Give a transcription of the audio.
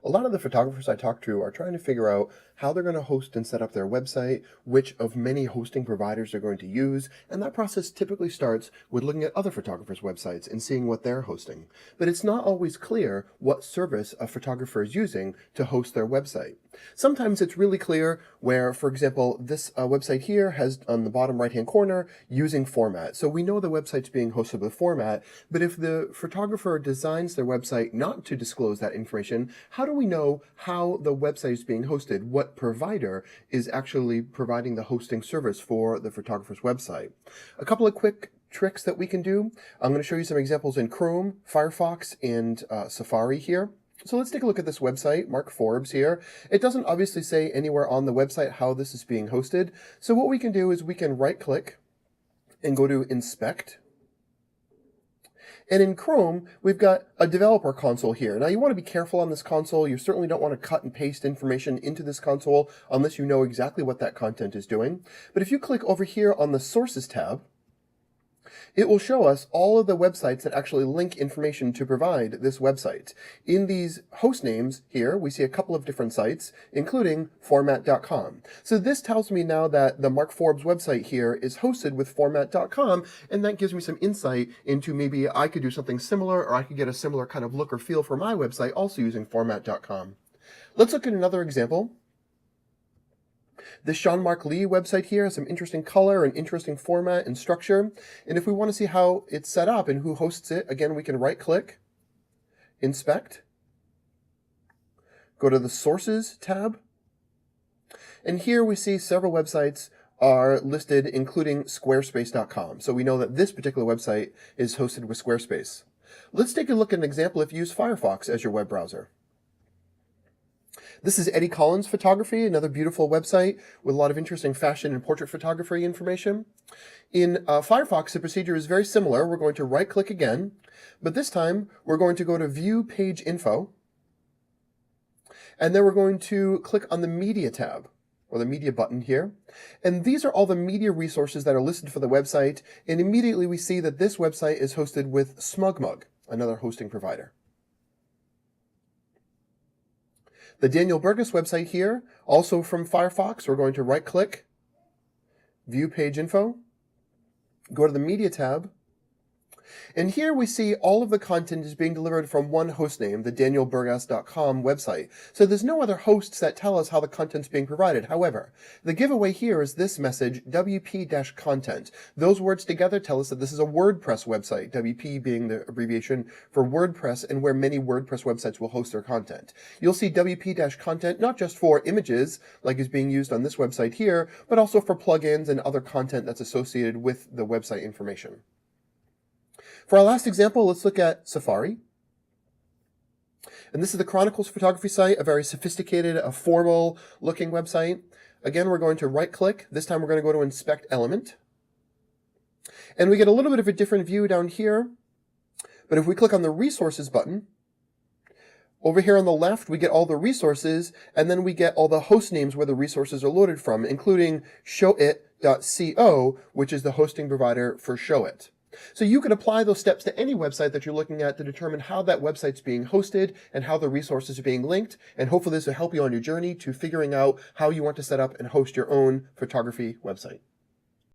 A lot of the photographers I talk to are trying to figure out how they're going to host and set up their website, which of many hosting providers they're going to use, and that process typically starts with looking at other photographers' websites and seeing what they're hosting. But it's not always clear what service a photographer is using to host their website. Sometimes it's really clear where, for example, this website here has on the bottom right-hand corner using Format. So we know the website's being hosted with Format, but if the photographer designs their website not to disclose that information, how do we know how the website is being hosted? What provider is actually providing the hosting service for the photographer's website? A couple of quick tricks that we can do. I'm going to show you some examples in Chrome, Firefox, and Safari here. So let's take a look at this website, Mark Forbes here. It doesn't obviously say anywhere on the website how this is being hosted. So what we can do is we can right-click and go to Inspect. And in Chrome, we've got a developer console here. Now, you want to be careful on this console. You certainly don't want to cut and paste information into this console unless you know exactly what that content is doing. But if you click over here on the Sources tab, it will show us all of the websites that actually link information to provide this website. In these host names here, we see a couple of different sites, including Format.com. So this tells me now that the Mark Forbes website here is hosted with Format.com, and that gives me some insight into maybe I could do something similar, or I could get a similar kind of look or feel for my website also using Format.com. Let's look at another example. This Sean Mark Lee website here has some interesting color and interesting format and structure. And if we want to see how it's set up and who hosts it, again, we can right-click, Inspect, go to the Sources tab. And here we see several websites are listed, including Squarespace.com. So we know that this particular website is hosted with Squarespace. Let's take a look at an example if you use Firefox as your web browser. This is Eddie Collins Photography, another beautiful website with a lot of interesting fashion and portrait photography information. In Firefox, the procedure is very similar. We're going to right-click again, but this time we're going to go to View Page Info, and then we're going to click on the Media tab, or the Media button here. And these are all the media resources that are listed for the website, and immediately we see that this website is hosted with SmugMug, another hosting provider. The Daniel Burgess website here, also from Firefox, we're going to right-click, View Page Info, go to the Media tab, and here we see all of the content is being delivered from one hostname, the danielburgess.com website. So there's no other hosts that tell us how the content's being provided. However, the giveaway here is this message, WP-content. Those words together tell us that this is a WordPress website, WP being the abbreviation for WordPress and where many WordPress websites will host their content. You'll see WP-content not just for images, like is being used on this website here, but also for plugins and other content that's associated with the website information. For our last example, let's look at Safari. And this is the Chronicles photography site, a very sophisticated, a formal-looking website. Again, we're going to right-click. This time we're going to go to Inspect Element. And we get a little bit of a different view down here. But if we click on the Resources button, over here on the left, we get all the resources, and then we get all the host names where the resources are loaded from, including showit.co, which is the hosting provider for Showit. So you can apply those steps to any website that you're looking at to determine how that website's being hosted and how the resources are being linked. And hopefully this will help you on your journey to figuring out how you want to set up and host your own photography website.